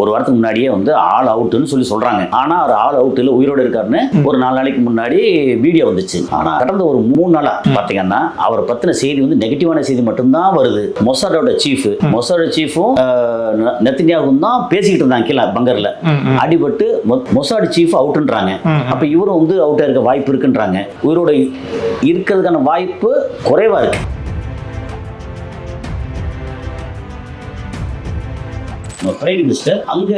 ஒரு வாரத்துக்கு முன்னாடியே வந்து ஆல் அவுட்னு சொல்றாங்க. ஆனா அவர் ஆல் அவுட் இல்ல, உயிரோடு இருக்காருன்னு ஒரு 4 நாளைக்கு முன்னாடி வீடியோ வந்துச்சு. ஆனா கடந்த ஒரு 3 நாளா பாத்தீங்கன்னா அவரை பத்தின செய்தி வந்து நெகட்டிவான செய்தி மட்டும்தான் வருது. மொசாடோட சீஃபும் நெத்தன்யாகும் தான் பேசிக்கிட்டு இருந்தாங்க கீழே பங்கர்ல. அடிபட்டு மொசாட் சீஃப் அவுட்ன்றாங்க. அப்ப இவரும் வந்து அவுட்டா இருக்க வாய்ப்பு இருக்குன்றாங்க. உயிரோட இருக்கிறதுக்கான வாய்ப்பு குறைவா இருக்கு. பிரைம் மினிஸ்டர் அங்க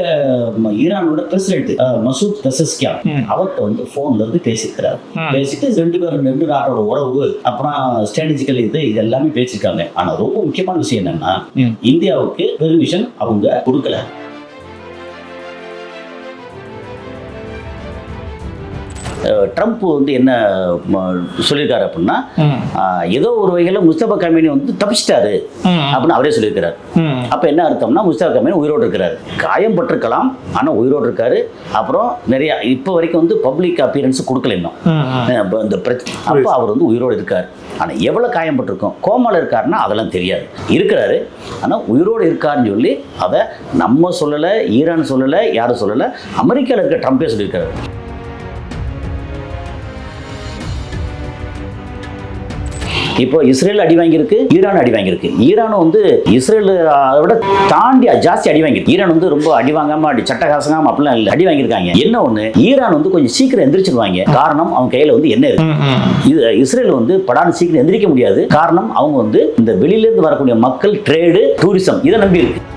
ஈரானோட பிரசிடென்ட் மசூத் பெசஸ்கியான் அவர்கிட்ட வந்து போன்ல இருந்து பேசியிருக்கிறார். பேசிட்டு 2 நாட்டோட உறவு, அப்புறம் ஸ்ட்ராட்டஜிக்கல் இது எல்லாமே பேசியிருக்காங்க. ஆனா ரொம்ப முக்கியமான விஷயம் என்னன்னா, இந்தியாவுக்கு பெர்மிஷன் அவங்க கொடுக்கல. ட்ரம்ப் வந்து என்ன சொல்லியிருக்காரு அப்படின்னா, ஏதோ ஒரு வகையில் முஸ்தபா கமீனி வந்து தப்பிச்சிட்டாரு அப்படின்னு அவரே சொல்லியிருக்கிறார். அப்போ என்ன அர்த்தம்னா, முஸ்தபா கமீனி உயிரோடு இருக்கிறாரு. காயம் பட்டிருக்கலாம், ஆனால் உயிரோடு இருக்காரு. அப்புறம் நிறைய இப்போ வரைக்கும் வந்து பப்ளிக் அப்பியரன்ஸ் கொடுக்கல இன்னும். இந்த அப்போ அவர் வந்து உயிரோடு இருக்கார். ஆனால் எவ்வளோ காயம்பட்டிருக்கும், கோமால இருக்காருன்னா அதெல்லாம் தெரியாது. இருக்கிறாரு, ஆனால் உயிரோடு இருக்காருன்னு சொல்லி அதை நம்ம சொல்லலை, ஈரான் சொல்லலை, யாரும் சொல்லலை, அமெரிக்காவில் இருக்க ட்ரம்ப்பே சொல்லியிருக்காரு. இப்போ இஸ்ரேல் அடி வாங்கியிருக்கு, ஈரான் அடி வாங்கியிருக்கு. ஈரான் வந்து இஸ்ரேல் விட தாண்டி ஜாஸ்தி அடி வாங்கியிருக்கு. ஈரான் வந்து ரொம்ப அடி வாங்காம சட்டகாசங்காம அப்படிலாம் இல்லை, அடி வாங்கியிருக்காங்க. என்ன ஒண்ணு, ஈரான் வந்து கொஞ்சம் சீக்கிரம் எந்திரிச்சிருவாங்க. காரணம் அவங்க கையில வந்து என்ன இருக்கு. இஸ்ரேல் வந்து படான்னு சீக்கிரம் எந்திரிக்க முடியாது. காரணம் அவங்க வந்து இந்த வெளியில இருந்து வரக்கூடிய மக்கள், ட்ரேடு, டூரிசம் இதை நம்பி இருக்கு.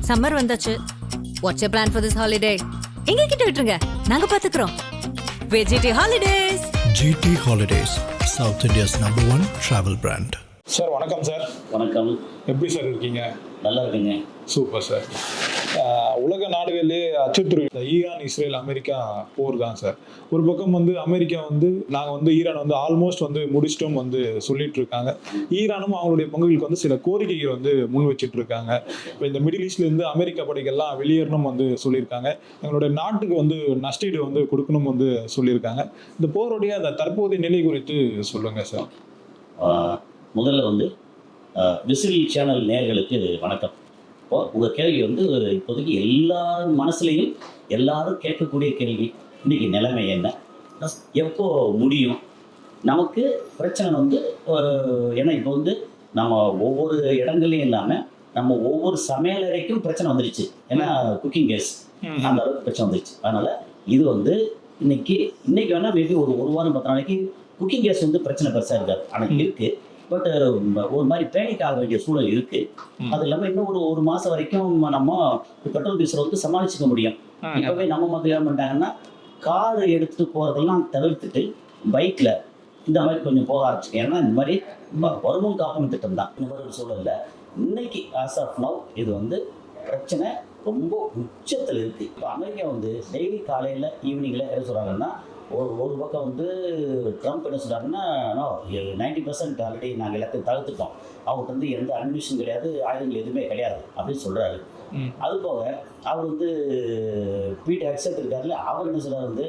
சம்மர் வந்தாச்சு. What's your plan for this holiday? எங்க கிட்ட விட்டுருங்க, நாங்க பாத்துக்கிறோம். VGD holidays. GT Holidays, South India's #1 travel brand. Sir வணக்கம் சார். வணக்கம். எப்படி சார் இருக்கீங்க? நல்லா இருக்குங்க. Super sir. உலக நாடுகளிலே அச்சுறுத்தல் ஈரான், இஸ்ரேல், அமெரிக்கா போர் தான் சார். ஒரு பக்கம் வந்து அமெரிக்கா வந்து நாங்கள் வந்து ஈரான் வந்து ஆல்மோஸ்ட் வந்து முடிச்சிட்டோம் வந்து சொல்லிட்டு இருக்காங்க. ஈரானும் அவங்களுடைய பங்குகளுக்கு வந்து சில கோரிக்கைகள் வந்து முன் வச்சுட்டு இருக்காங்க. இப்போ இந்த மிடில் ஈஸ்ட்லேருந்து அமெரிக்கா படைகள்லாம் வெளியேறணும் வந்து சொல்லியிருக்காங்க. எங்களுடைய நாட்டுக்கு வந்து நஷ்டீடு வந்து கொடுக்கணும் வந்து சொல்லியிருக்காங்க. இந்த போருடைய அந்த தற்போதைய நிலை குறித்து சொல்லுங்கள் சார். முதல்ல வந்து விசில் சேனல் நேயர்களுக்கு வணக்கம். இப்போ உங்கள் கேள்வி வந்து இப்போதைக்கு எல்லார் மனசுலையும் எல்லாரும் கேட்கக்கூடிய கேள்வி, இன்றைக்கி நிலைமை என்ன, எப்போ முடியும், நமக்கு பிரச்சனை வந்து ஏன்னா இப்போ வந்து நம்ம ஒவ்வொரு இடங்கள்லையும் இல்லாமல் நம்ம ஒவ்வொரு சமையலறைக்கும் பிரச்சனை வந்துடுச்சு. ஏன்னா குக்கிங் கேஸ் அந்த அளவுக்கு பிரச்சனை வந்துடுச்சு. அதனால் இது வந்து இன்னைக்கு வேணால் மேபி ஒரு வாரம் 10 நாளைக்கு குக்கிங் கேஸ் வந்து பிரச்சனை பெருசாக இருக்காது. ஆனால் இருக்குது. பட் ஒரு மாதிரி பேனிக் ஆக வேண்டிய சூழல் இருக்கு. அது இல்லாமல் இன்னும் ஒரு மாசம் வரைக்கும் நம்ம பெட்ரோல் டீசல் வந்து சமாளிச்சுக்க முடியும். இப்பவே நம்ம மக்கள் என்ன பண்ணிட்டாங்கன்னா, கார் எடுத்துட்டு போறதெல்லாம் தவிர்த்துட்டு பைக்ல இந்த மாதிரி கொஞ்சம் போக ஆரம்பிச்சு. ஏன்னா இந்த மாதிரி வருமுன் காப்பீடு திட்டம் தான் இந்த மாதிரி ஒரு சூழல்ல இன்னைக்கு ஆஸ் ஆஃப் நவ் இது வந்து பிரச்சனை ரொம்ப உச்சத்தில் இருக்கு. இப்போ அமெரிக்கா வந்து டெய்லி காலையில் ஈவினிங்கில் என்ன சொல்கிறாங்கன்னா, ஒரு பக்கம் வந்து ட்ரம்ப் என்ன சொல்கிறாருன்னா, 90% ஆல்ரெடி நாங்கள் எல்லாத்தையும் தவிர்த்துட்டோம், அவங்களுக்கு வந்து எந்த அட்மிஷன் கிடையாது, ஆயுதங்கள் எதுவுமே கிடையாது அப்படின்னு சொல்கிறாரு. அது போக அவர் வந்து பீட்டர் ஹெக்ஸட் இருக்காருல்ல, அவர் என்ன சொல்கிறார் வந்து,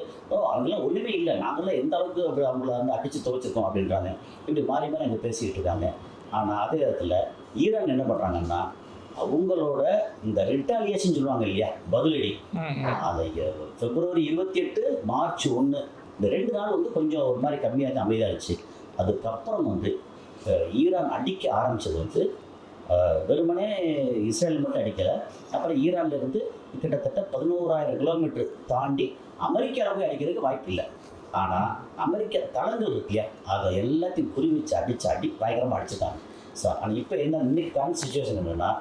அவங்களாம் ஒன்றுமே இல்லை, நாங்களாம் எந்த அளவுக்கு அவங்கள வந்து அடித்து துவைச்சிருக்கோம் அப்படின்றாங்க. இப்படி மாறி மாறி அங்கே பேசிக்கிட்டு இருக்காங்க. ஆனால் அதே இடத்துல ஈரான் என்ன பண்ணுறாங்கன்னா, அவங்களோட இந்த ரிட்டாலியேஷன் சொல்லுவாங்க இல்லையா, பதிலடி, அதை பிப்ரவரி 28, மார்ச் 1 இந்த 2 நாள் வந்து கொஞ்சம் ஒரு மாதிரி கம்மியாக அமைதியாகிடுச்சு. அதுக்கப்புறம் வந்து ஈரான் அடிக்க ஆரம்பித்தது வந்து வெறுமனே இஸ்ரேல் மட்டும் அடிக்கலை. அப்புறம் ஈரான்லேருந்து கிட்டத்தட்ட 11,000 கிலோமீட்டர் தாண்டி அமெரிக்காவே அடிக்கிறதுக்கு வாய்ப்பு இல்லை. ஆனால் அமெரிக்கா தளங்கள் இருக்கு இல்லையா, அதை எல்லாத்தையும் குறி வச்சு அடி பயங்கரமாக அடிச்சுட்டாங்க. ஸோ ஆனால் இப்போ என்ன இன்னைக்கு கரண்ட் சுச்சுவேஷன் என்னென்னா,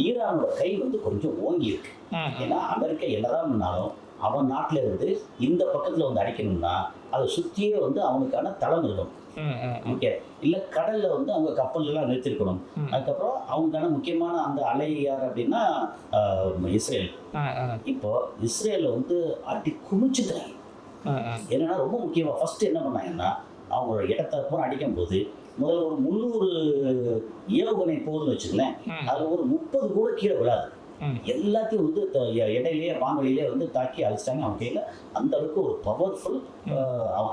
ஈரானோட கை வந்து கொஞ்சம் ஓங்கி இருக்கு. ஏன்னா அமெரிக்கா என்னதான் பண்ணாலும் அவன் நாட்டில் இருந்து இந்த பக்கத்தில் வந்து அடிக்கணும்னா அதை சுற்றியே வந்து அவனுக்கான தளம் இருக்கணும். ஓகே, இல்லை கடலில் வந்து அவங்க கப்பல்லாம் நிறுத்திருக்கணும். அதுக்கப்புறம் அவங்களுக்கான முக்கியமான அந்த அலை யார் அப்படின்னா இஸ்ரேல். இப்போ இஸ்ரேலில் வந்து அடி குமிச்சுட்டாங்க. என்னன்னா ரொம்ப முக்கியமாக ஃபர்ஸ்ட் என்ன பண்ணாங்கன்னா, அவங்களோட இடத்த பூரா அடிக்கும் போது முதல்ல ஒரு 300 ஏவுகணை போகுதுன்னு வச்சுக்கலேன், அதில் ஒரு 30 கூட கீழே விழாது. எல்லாத்தையும் வந்து இடையிலேயே வானொலியிலே வந்து தாக்கி அழிச்சிட்டாங்க. அவங்க கையில் அந்த அளவுக்கு ஒரு பவர்ஃபுல்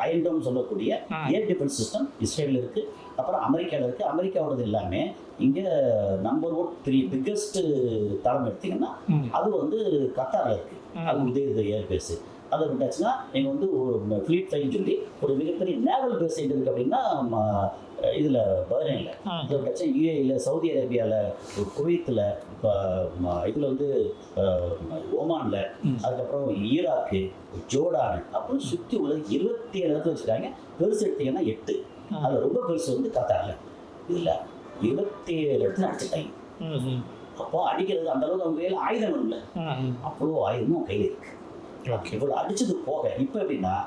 அயன் டோம் சொல்லக்கூடிய ஏர் டிஃபென்ஸ் சிஸ்டம் இஸ்ரேலில் இருக்குது. அப்புறம் அமெரிக்காவில் இருக்குது. அமெரிக்காவோடது எல்லாமே இங்கே நம்பர் 1 பிக்கஸ்ட் தளம் எடுத்திங்கன்னா அது வந்து கத்தாரில் இருக்குது. அது வந்து இது ஏர்பேஸு. அதை விட்டாச்சுன்னா நீங்கள் வந்து ஒரு ஃப்ளீட் ஃப்ளைன்னு சொல்லி ஒரு மிகப்பெரிய நேவல் பேஸ் எங்கே இருக்குது அப்படின்னா இதில் பஹ்ரைனில், அதை விட்டாச்சா யூஏயில், சவுதி அரேபியாவில், குவைத்தில், இதில் வந்து ஓமானில், அதுக்கப்புறம் ஈராக்கு, ஜோர்டான், அப்புறம் சுற்றி உள்ள 27 இடத்துல வச்சுருக்காங்க. பெருசு எடுத்தீங்கன்னா 8. அதில் ரொம்ப பெருசு வந்து கத்தாரில். இதில் 27 இடத்துல அடிச்சுட்டாங்க. அப்போ அடிக்கிறது அந்த அளவுக்கு அவங்க கையில் ஆயுதம் இல்லை. அவ்வளோ ஆயுதமும் கையில் இருக்கு. இவ்வளோ அடிச்சது போக இப்போ எப்படின்னா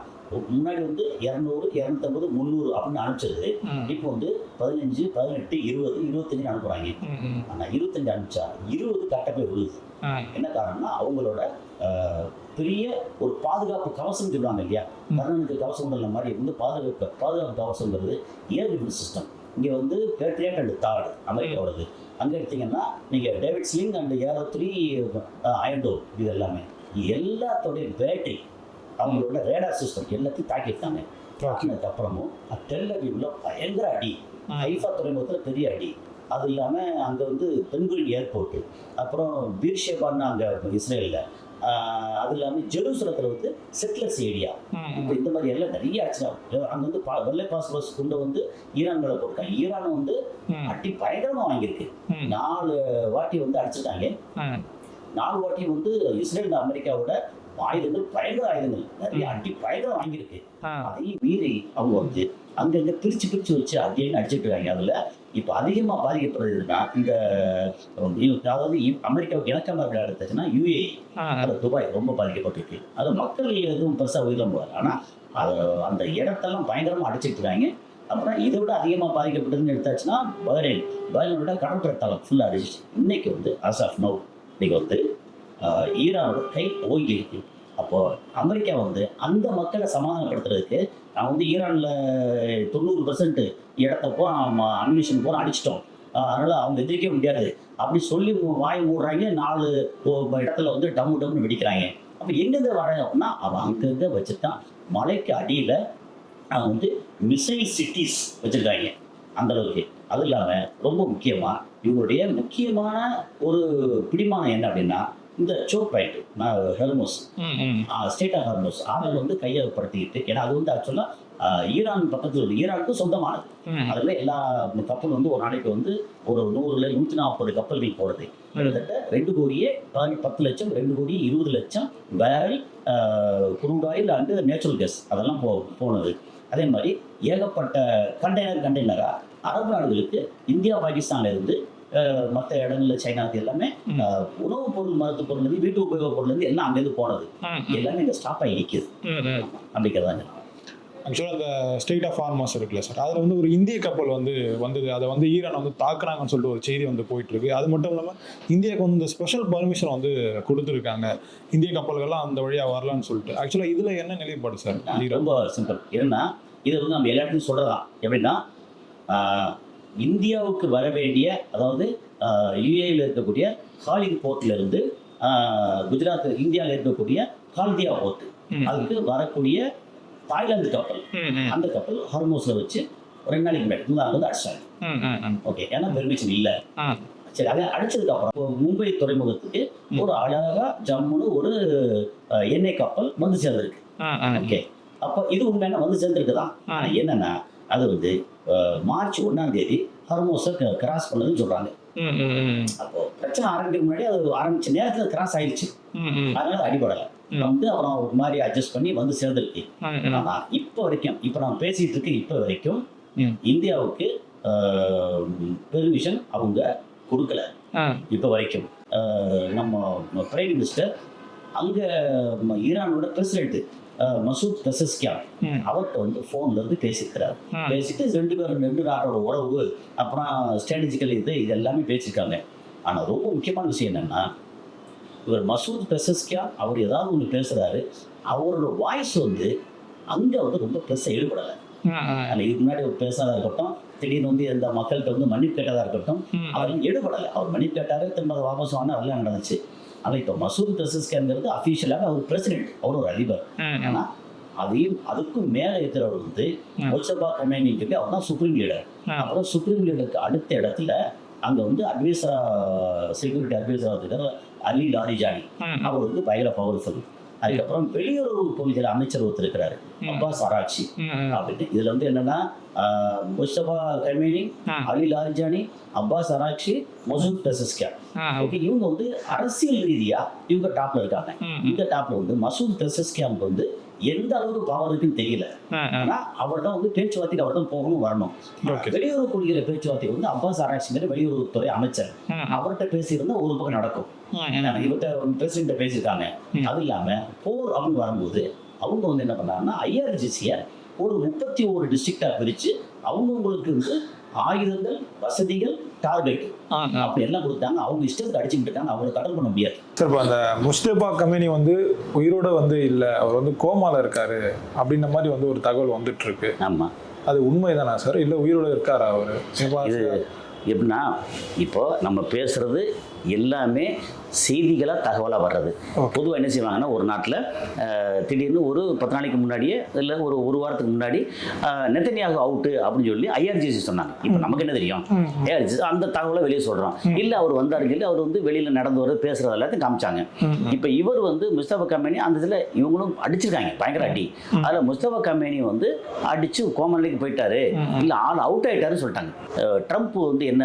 முன்னாடி வந்து 200, 250, 300 அப்படின்னு அனுப்பிச்சது இப்போ வந்து 15, 18, 20, 25 அனுப்புறாங்க. ஆனால் 25 அனுப்பிச்சா 20 கரெக்டாக போய் விழுது. என்ன காரணம்னா அவங்களோட பெரிய ஒரு பாதுகாப்பு கவசம் சொல்லுவாங்க இல்லையா, கர்ணனுக்கு கவசம் உள்ள மாதிரி வந்து பாதுகாப்பு கவசங்கிறது ஏர் டிஃபென்ஸ் சிஸ்டம். இங்கே வந்து பேட்ரியட் அண்ட் தாட் அமெரிக்காவோடது. அங்கே எடுத்தீங்கன்னா நீங்கள் David sling and arrow 3 iron dome இது எல்லாமே எல்லாத்தோடைய பேட்டரி அவங்களோட ரேடார் சிஸ்டம் எல்லாத்தையும் தாக்கியிருக்காங்க. தாக்கினதுக்கப்புறமும் டெல் அவிவ்ல பயங்கர அடி, ஹைஃபா துறைமுகத்தில் பெரிய அடி. அது இல்லாமல் அங்கே வந்து பென்குயின் ஏர்போர்ட்டு, அப்புறம் பீர்ஷேபான்னு அங்கே இஸ்ரேலில், அது இல்லாமல் ஜெருசலத்தில் வந்து செட்டிலர்ஸ் ஏரியா. இப்போ இந்த மாதிரி எல்லாம் நிறைய ஆச்சு. அங்கே வந்து வெள்ளை பாஸ்பரஸ் குண்டை வந்து ஈரான் மேலே போட்டிருக்காங்க. ஈரான் வந்து அடி பயங்கரமாக வாங்கியிருக்கு. 4 வாட்டி வந்து அடிச்சுட்டாங்க. 4 வாட்டி வந்து இஸ்ரேல் அமெரிக்காவோட ஆயுதங்கள் பயங்கர ஆயுதங்கள் நிறைய அடி பயங்கரம் வாங்கியிருக்கு. அதையும் மீறி அவங்க வந்து அங்கங்கே பிரித்து வச்சு அதையும் அடிச்சுட்டு இருக்காங்க. அதில் இப்போ அதிகமாக பாதிக்கப்படுறதுன்னா இந்த அதாவது அமெரிக்காவுக்கு இணக்கமாக எடுத்துச்சுன்னா யூஏஇ, அது துபாய் ரொம்ப பாதிக்கப்பட்டிருக்கு. அது மக்கள் எதுவும் பெருசாக உயிரிழம் போவார். ஆனால் அது அந்த இடத்தெல்லாம் பயங்கரமாக அடிச்சுட்டு இருக்காங்க. அப்புறம் இதை விட அதிகமாக பாதிக்கப்பட்டதுன்னு எடுத்தாச்சுன்னா பஹ்ரைனோட கடற்படை தளம் ஃபுல்லாக அடிச்சு. இன்னைக்கு வந்து ஆஸ் ஆஃப் நவ் இன்னைக்கு வந்து ஈரானோட கை ஓங்கி இருக்கு. அப்போது அமெரிக்கா வந்து அந்த மக்களை சமாதானப்படுத்துறதுக்கு நான் வந்து ஈரானில் 90% இடத்தப்போ அம்யூனிஷன் போக அடிச்சிட்டோம், அதனால் அவங்க எதிர்க்க முடியாது அப்படி சொல்லி வாய் மூடுறாங்க. 4 இடத்துல வந்து டம்னு வெடிக்கிறாங்க. அப்போ எங்கேருந்து வராங்க அப்படின்னா அவன் அங்கங்கே வச்சுட்டான். மலைக்கு அடியில் அவங்க வந்து மிசைல் சிட்டிஸ் வச்சுருக்காங்க அந்தளவுக்கு. அது இல்லாமல் ரொம்ப முக்கியமாக இவங்களுடைய முக்கியமான ஒரு பிடிமானம் என்ன அப்படின்னா இந்த சோக் பாயிண்ட் ஹெர்மோஸ், ஸ்டேட் ஆஃப் ஹெர்மோஸ், அதை வந்து கையகப்படுத்திக்கிட்டு, ஏன்னா அது வந்து ஆக்சுவலாக ஈரான் பக்கத்தில் ஈரானுக்கு சொந்தமானது. அதில் எல்லா கப்பல் வந்து ஒரு நாளைக்கு வந்து ஒரு 100 140 கப்பல்கள் போகிறது. கிட்டத்தட்ட 2 கோடியே 10 லட்சம் 2 கோடி 20 லட்சம் barrel crude oil and natural gas அதெல்லாம் போனது. அதே மாதிரி ஏகப்பட்ட கண்டெய்னராக அரபு நாடுகளுக்கு இந்தியா பாகிஸ்தான்ல இருந்து மற்ற இடங்கள்ல சைனாவுக்கு எல்லாமே உணவுப் பொருள், மருத்துவ பொருள்லேருந்து வீட்டு உபயோக பொருள்லேருந்து எல்லாம் அங்கேருந்து போனது எல்லாமே இங்கே ஸ்டாப் ஆகி நிற்கிது. அப்படிங்கிறதாங்க. ஆக்சுவலாக அந்த ஸ்டேட் ஆஃப் ஹார்மஸ் இருக்குல்ல சார், அதில் வந்து ஒரு இந்திய கப்பல் வந்தது. அதை வந்து ஈரான் வந்து தாக்குறாங்கன்னு சொல்லிட்டு ஒரு செய்தி வந்து போயிட்டுருக்கு. அது மட்டும் இல்லாமல் இந்தியாவுக்கு வந்து இந்த ஸ்பெஷல் பர்மிஷன் வந்து கொடுத்துருக்காங்க, இந்திய கப்பல்கள்லாம் அந்த வழியாக வரலான்னு சொல்லிட்டு. ஆக்சுவலாக இதில் என்ன நிலைப்பாடு சார்? ரொம்ப சிம்பிள். ஏன்னா இதை வந்து நம்ம எல்லாத்தையும் சொல்கிறதான் எப்படின்னா இந்தியாவுக்கு வர வேண்டிய, அதாவது யுஏயில் இருக்கக்கூடிய காலிங் போர்ட்லேருந்து குஜராத் இந்தியாவில் இருக்கக்கூடிய கால்தியா போர்ட், அதுக்கு வரக்கூடிய தாய்லாந்து கப்பல், அந்த கப்பல் ஹார்மோஸில் வச்சு 2 நாளைக்கு முன்னாடி 3 அடிச்சாங்க. ஓகே, ஏன்னா பெர்மிஷன் இல்லை. சரி, அதை அடிச்சதுக்கப்புறம் மும்பை துறைமுகத்துக்கு ஒரு அழகாக ஜம்முன்னு ஒரு எண்ணெய் கப்பல் வந்து சேர்ந்துருக்கு. ஓகே, அப்போ இது உண்மையான வந்து சேர்ந்துருக்குதான். ஆனால் என்னென்னா அது வந்து மார்ச் 1ஆம் தேதி ஹார்மோஸை கிராஸ் பண்ணதுன்னு சொல்கிறாங்க. அப்போ பிரச்சனை ஆரம்பிக்க முன்னாடி அது ஆரம்பிச்ச நேரத்தில் கிராஸ் ஆயிடுச்சு, அதனால அடிபடலை வந்து அப்புறம் ஒரு மாதிரி அட்ஜஸ்ட் பண்ணி வந்து சேர்ந்துருக்கு. ஆனால் இப்போ வரைக்கும், இப்போ நான் பேசிகிட்டு இருக்கு, இப்போ வரைக்கும் இந்தியாவுக்கு பெர்மிஷன் அவங்க கொடுக்கல. இப்போ வரைக்கும் நம்ம பிரைம் மினிஸ்டர் அங்கே ஈரானோட பிரசிடென்ட் மசூத் பெசஸ்கியான் அவர்கிட்ட வந்து ஃபோன்ல இருந்து பேசியிருக்கிறார். பேசிட்டு 2 நாட்டோட உறவு, அப்புறம் ஸ்ட்ராட்டஜிக்கல் இது எல்லாமே பேசியிருக்காங்க. ஆனால் ரொம்ப முக்கியமான விஷயம் என்னன்னா, இவர் மசூத் பெசஸ்கியான் அவர் ஏதாவது ஒன்று பேசுகிறாரு, அவரோட வாய்ஸ் வந்து அங்கே வந்து ரொம்ப பெருசாக ஈடுபடலை. அதில் இதுக்கு முன்னாடி ஒரு பேசாதா இருக்கட்டும், திடீர்னு வந்து எந்த மக்கள்கிட்ட வந்து மன்னிப்பு கேட்டதா இருக்கட்டும், அதெல்லாம் எடுபடலை. அவர் மன்னிப்பு கேட்டாரு, திரும்ப அதை வாபஸ் வாங்க, அதெல்லாம் நடந்துச்சு. ஆனால் இப்போ மசூத் பெசஸ்கியான்ங்கிறது அஃபீஷியலாக அவர் பிரசிடென்ட், அவர் ஒரு அதிபர். ஆனால் அதுக்கும் மேலே இருக்கிறவர் வந்து முஜ்தபா கமேனிக்கு அவர் தான் சுப்ரீம் லீடர். அப்புறம் சுப்ரீம் லீடருக்கு அடுத்த இடத்துல அங்கே வந்து அட்வைசரா, செக்யூரிட்டி அட்வைசரா இருக்கிற அலி லாரிஜானி, அவர் வந்து பயங்கர பவர்ஃபுல். அதுக்கப்புறம் வெளியுறவு கொள்கை அமைச்சர் ஒருத்தர் இருக்கிறாரு, அப்பாஸ் அராக்சி அப்படின்னு. இதுல வந்து என்னன்னா Mustafa Khamenei, Ali Larijani, Abbas Araghchi, Masoud Pezeshkian, okay, இவங்க வந்து அரசியல் ரீதியா இவங்க டாப்ல இருக்காங்க. இந்த டாப்ல வந்து மசூத் பெசஸ்கியானுக்கு வந்து எந்த அளவுக்கு பவர் இருக்குன்னு தெரியல. ஆனா அவர் தான் வந்து பேச்சுவார்த்தைக்கு அவர் தான் போகணும் வரணும். வெளியுறவு கொள்கிற பேச்சுவார்த்தைக்கு வந்து அப்பாஸ் அராக்சிங்கிற வெளியுறவுத்துறை அமைச்சர் அவர்கிட்ட பேசியிருந்தா ஒரு பக்கம் நடக்கும். இவர்கிட்ட பிரசிடென்ட் பேசியிருக்காங்க. அது இல்லாம போர் அப்படின்னு வரும்போது அவங்க வந்து என்ன பண்ணாங்கன்னா ஐஆர்ஜிசியை ஒரு 31 டிஸ்ட்ரிக்டா பிரிச்சு அவங்களுக்கு வந்து ஆயுதங்கள், வசதிகள், டார்கெட் அப்படி எல்லாம் கொடுத்தாங்க. அவங்க இஷ்டத்துக்கு அடிச்சுக்கிட்டு இருக்காங்க, அவங்களை கடன் பண்ண முடியாது. சார், இப்போ அந்த முஸ்தபா கமேனி வந்து உயிரோட வந்து இல்லை, அவர் வந்து கோமால இருக்காரு அப்படின்ற மாதிரி வந்து ஒரு தகவல் வந்துட்டு இருக்கு. ஆமா, அது உண்மைதானா சார், இல்லை உயிரோட இருக்காரா அவரு? இது எப்படின்னா, இப்போ நம்ம பேசுறது எல்லாமே செய்திகளாக தகவலாக வர்றது. பொதுவாக என்ன செய்வாங்கன்னா, ஒரு நாட்டில் திடீர்னு ஒரு 10 நாளைக்கு முன்னாடியே இல்லை ஒரு வாரத்துக்கு முன்னாடி நெத்தன்யாகு அவுட்டு அப்படின்னு சொல்லி ஐஆர்ஜிசி சொன்னாங்க. இப்போ நமக்கு என்ன தெரியும், ஐஆர்ஜிசி அந்த தகவலை வெளியே சொல்கிறோம். இல்லை அவர் வந்தார், இல்லை அவர் வந்து வெளியில் நடந்து வர்றது பேசுகிறது எல்லாத்தையும் காமிச்சாங்க. இப்போ இவர் வந்து முஸ்தபா கமேனி அந்த இதில் இவங்களும் அடிச்சிருக்காங்க, பயங்கர அடி. அதில் முஸ்தபா கமேனி வந்து அடித்து கோமலைக்கு போயிட்டாரு, இல்லை ஆள் அவுட் ஆகிட்டாருன்னு சொல்லிட்டாங்க. ட்ரம்ப் வந்து என்ன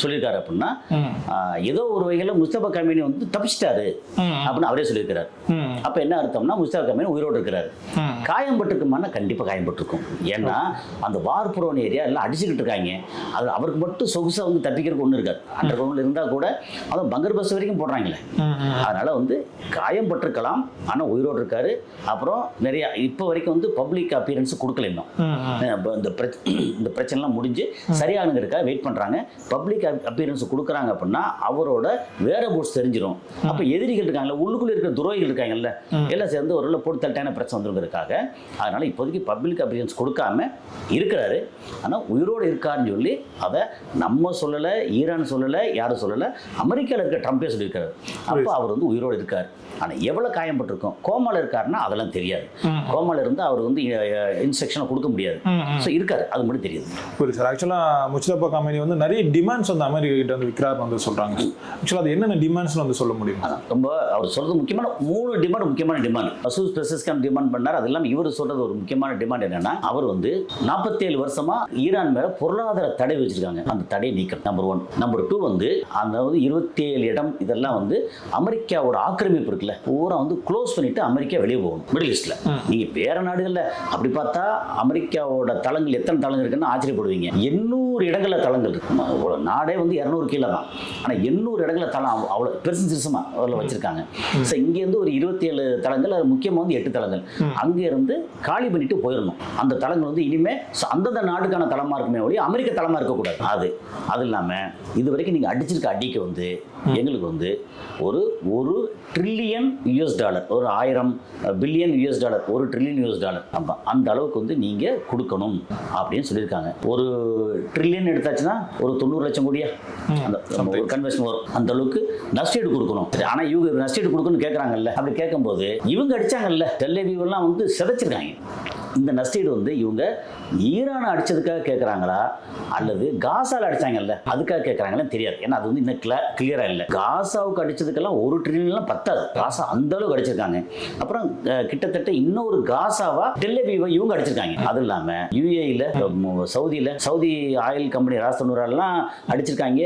சொல்லியிருக்காரு அப்படின்னா, ஏதோ ஒரு வகையில் முஸ்தபா கமேனி வந்து தப்பிச்சிட்டாரு அப்படின்னு அவரே சொல்லியிருக்கிறார். அப்ப என்ன அர்த்தம்னா, முஸ்தபா கமேனி உயிரோடு இருக்கிறாரு. காயம்பட்டிருக்குமானா கண்டிப்பா காயம்பட்டிருக்கும். ஏன்னா அந்த வார் புரோன் ஏரியா எல்லாம் அடிச்சுக்கிட்டு இருக்காங்க. அது அவருக்கு மட்டும் சொகுசா வந்து தப்பிக்கிறதுக்கு ஒண்ணு இருக்காது. அண்டர் கிரவுண்ட்ல இருந்தா கூட அதுவும் பங்கர் பஸ் வரைக்கும் போடுறாங்களே, அதனால வந்து காயம்பட்டிருக்கலாம், ஆனா உயிரோடு இருக்காரு. அப்புறம் நிறைய இப்போ வரைக்கும் வந்து பப்ளிக் அப்பியரன்ஸ் கொடுக்கல. இன்னும் இந்த பிரச்சனைலாம் முடிஞ்சு சரியானுங்கிறதுக்காக வெயிட் பண்றாங்க. பப்ளிக் அப்பியரன்ஸ் கொடுக்குறாங்க அப்படின்னா அவரோட வேற போர்ட்ஸ் தெரிஞ்சிடும். அப்ப எதிரிகள் இருக்காங்கல்ல, உள்ளுக்குள்ள இருக்கிற துரோகிகள் இருக்காங்கல்ல, எல்லாம் சேர்ந்து ஒரு போட்டு தட்டான பிரச்சனை வந்துருக்கிறதுக்காக அதனால இப்போதைக்கு பப்ளிக் அப்பியரன்ஸ் கொடுக்காம இருக்கிறாரு. ஆனா உயிரோடு இருக்காருன்னு சொல்லி அதை நம்ம சொல்லல, ஈரான் சொல்லல, யாரும் சொல்லல, அமெரிக்காவில் இருக்க ட்ரம்பே சொல்லியிருக்காரு. அப்போ அவர் வந்து உயிரோடு இருக்காரு. ஆனா எவ்வளவு காயப்பட்டிருக்கும், கோமால இருக்காருன்னா அதெல்லாம் தெரியாது. கோமால இருந்தா அவர் வந்து இன்ஸ்ட்ரக்ஷனை கொடுக்க முடியாது. ஸோ இருக்காரு, அது மட்டும் தெரியுது. புரியுது சார். ஆக்சுவலாக முஸ்தபா கமேனி வந்து நிறைய டிமாண்ட்ஸ் வந்து அமெரிக்கா கிட்ட வந்து விற்கிறார் வந்து சொல்றாங்க. ஆக்சுவலாக அது என்னென்ன டிமாண்ட்ஸ்னு வந்து சொல்ல முடியும்? ரொம்ப அவர் சொல்றது முக்கியமான 3 டிமாண்ட். முக்கியமான டிமாண்ட் மசூத் பெசஸ்கியான் டிமாண்ட் பண்ணார். அது இல்லாமல் இவர் சொல்றது ஒரு முக்கியமான டிமாண்ட் என்னன்னா, அவர் வந்து 47 வருஷமா ஈரான் மேல பொருளாதார தடை வச்சிருக்காங்க, அந்த தடையை நீக்கம். நம்பர் 1. நம்பர் 2 வந்து அந்த 27 இடம் இதெல்லாம் வந்து அமெரிக்காவோட ஆக்கிரமிப்பு இருக்குல்ல, பூரா வந்து க்ளோஸ் பண்ணிட்டு அமெரிக்கா வெளியே போகணும் மிடில் ஈஸ்ட்ல. நீங்க வேற நாடுகள்ல அப்படி பார்த்தா அமெரிக்காவோட தளங்கள் எத்தனை தளங்கள் இருக்குன்னு ஆச்சரியப்படுவீங்க. 800 இடங்கள்ல தளங்கள் இருக்கு. நாடே வந்து 200 கீழே தான், ஆனா 800 இடங்கள்ல தளம் அவ்வளவு பெருசு சிறுசுமா அதில் வச்சிருக்காங்க. ஸோ இங்க இருந்து ஒரு 27 தளங்கள், அது முக்கியமா வந்து 8 தளங்கள் அங்க இருந்து காலி பண்ணிட்டு போயிடணும். அந்த தளங்கள் வந்து இனிமே அந்தந்த நாடுக்கான தளமா இருக்குமே ஒழிய அமெரிக்க தளமா இருக்கக்கூடாது. அது இல்லாம இது வரைக்கும் நீங்க அடிச்சிருக்க அடிக்க வந்து எங்களுக்கு வந்து ஒரு ட்ரில்லியன் US டாலர், ஒரு 1000 billion US dollar, $1 trillion US dollar, அந்த அளவுக்கு வந்து நீங்க கொடுக்கணும் அப்படின்னு சொல்லியிருக்காங்க. ஒரு ட்ரில்லியன் எடுத்தாச்சுன்னா ஒரு 90 லட்சம் கோடியா அந்த கன்வெர்ஷன் வரும். அந்த அளவுக்கு நஷ்டீடு கொடுக்கணும். ஆனா இவங்க நஷ்டீடு கொடுக்கணும்னு கேட்கறாங்கல்ல, அப்படி கேட்கும்போது இவங்க அடிச்சாங்கல்ல, டெல் அவிவ் எல்லாம் வந்து சிதைச்சிருக்காங்க. இந்த நஷ்டீடு வந்து இவங்க ஈரானை அடிச்சதுக்காக கேட்கறாங்களா அல்லது காசால அடிச்சாங்கல்ல அதுக்காக கேட்கறாங்களா தெரியாது. ஏன்னா அது வந்து இன்னும் கிளியரா இல்லை. காசாவுக்கு அடிச்சதுக்கெல்லாம் $1 ட்ரில்லியன் பத்தாது. காசா அந்த அளவுக்கு அடிச்சிருக்காங்க. அப்புறம் கிட்டத்தட்ட இன்னொரு காசாவா டெல் அவிவ் இவங்க அடிச்சிருக்காங்க. அது இல்லாம UAE-ல, சவுதி ஆயில் கம்பெனி ராஸ்தனூரெல்லாம் அடிச்சிருக்காங்க.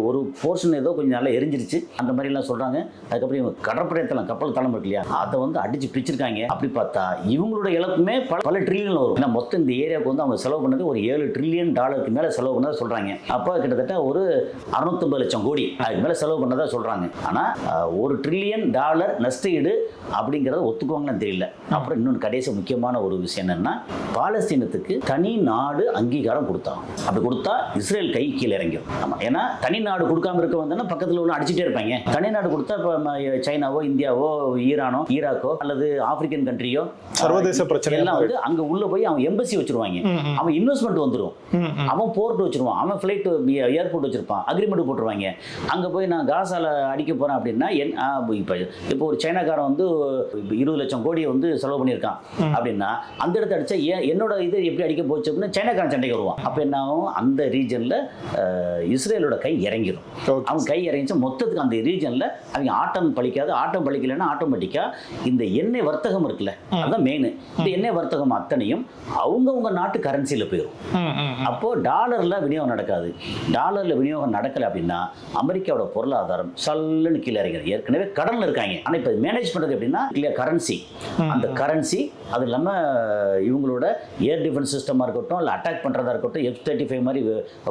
ஒரு போர்ஷன் ஏதோ கொஞ்சம் நல்லா எரிஞ்சிருச்சு அந்த மாதிரி எல்லாம் சொல்றாங்க. அதுக்கப்புறம் இவங்க கடற்படை தளம், கப்பல் தளம் இருக்கு இல்லையா, அதை வந்து அடிச்சு பிரிச்சிருக்காங்க. அப்படி பார்த்தா இவங்களோட இழப்புமே பல ட்ரில்லியன் வரும். ஏன்னா மொத்தம் இந்த ஏரியாவுக்கு வந்து அவங்க செலவு பண்ணது ஒரு $7 ட்ரில்லியன் மேல செலவு பண்ணதா சொல்றாங்க. அப்போ கிட்டத்தட்ட ஒரு 650 லட்சம் கோடி அதுக்கு மேல செலவு பண்ணதா சொல்றாங்க. ஆனா $1 ட்ரில்லியன் நஷ்டஈடு அப்படிங்கறத ஒத்துக்குவாங்கன்னு தெரியல. அப்புறம் இன்னொன்று கடைசி முக்கியமான ஒரு விஷயம் என்னன்னா, பாலஸ்தீனத்துக்கு தனி நாடு அங்கீகாரம் கொடுத்தாங்க. அப்படி கொடுத்தா இஸ்ரேல் கை கீழே இறங்கிடும். ஆமா, ஏன்னா தனி நாடு கொடுக்காம இருக்க வந்தா பக்கத்துல உள்ள அடிச்சுட்டே இருப்பாங்க. தனி நாடு கொடுத்தா இப்போ சைனாவோ, இந்தியாவோ, ஈரானோ, ஈராக்கோ அல்லது ஆப்பிரிக்கன் கண்ட்ரியோ சர்வதேச பிரச்சனை எல்லாம் வந்து அங்க உள்ள போய் அவன் எம்பசி வச்சிருவாங்க, அவன் இன்வெஸ்ட்மெண்ட் வந்துடும், அவன் போர்ட் வச்சிருவான், அவன் ஃபிளைட் ஏர்போர்ட் வச்சிருப்பான், அக்ரிமெண்ட் போட்டுருவாங்க. அங்க போய் நான் காசால அடிக்க போறேன் அப்படின்னா இப்போ ஒரு சைனாக்காரன் வந்து 20 லட்சம் கோடியை வந்து செலவு பண்ணியிருக்கான் அப்படின்னா அந்த இடத்த அடிச்சா என்னோட இது எப்படி அடிக்க போச்சு அப்படின்னா சைனாக்காரன் சண்டைக்கு வருவான். அப்ப என்ன ஆகும், அந்த ரீஜன்ல இஸ்ரேலோட கை இறங்கிடும். அவன் கை இறங்கிச்சா மொத்தத்துக்கு அந்த ரீஜன்ல அவங்க ஆட்டம் பழிக்கலைன்னா ஆட்டோமேட்டிக்கா இந்த எண்ணெய் வர்த்தகம் இருக்குல்ல, அதுதான் மெயின். இந்த எண்ணெய் வர்த்தகம் அத்தனையும் அவங்கவுங்க நாட்டு கரன்சியில் போயிடும். அப்போ டாலர்ல விநியோகம் நடக்காது. டாலர்ல விநியோகம் நடக்கலை அப்படின்னா அமெரிக்காவோட பொருளாதாரம் சல்லுன்னு கீழே இறங்குது. ஏற்கனவே கடன்ல இருக்காங்க. ஆனால் இப்போ மேனேஜ் பண்றது எப்படின்னா கரன்சி, அந்த கரன்சி அது இல்லாமல் இவங்களோட ஏர் டிஃபென்ஸ் சிஸ்டமாக இருக்கட்டும், இல்லை அட்டாக் பண்ணுறதா இருக்கட்டும், F-35 மாதிரி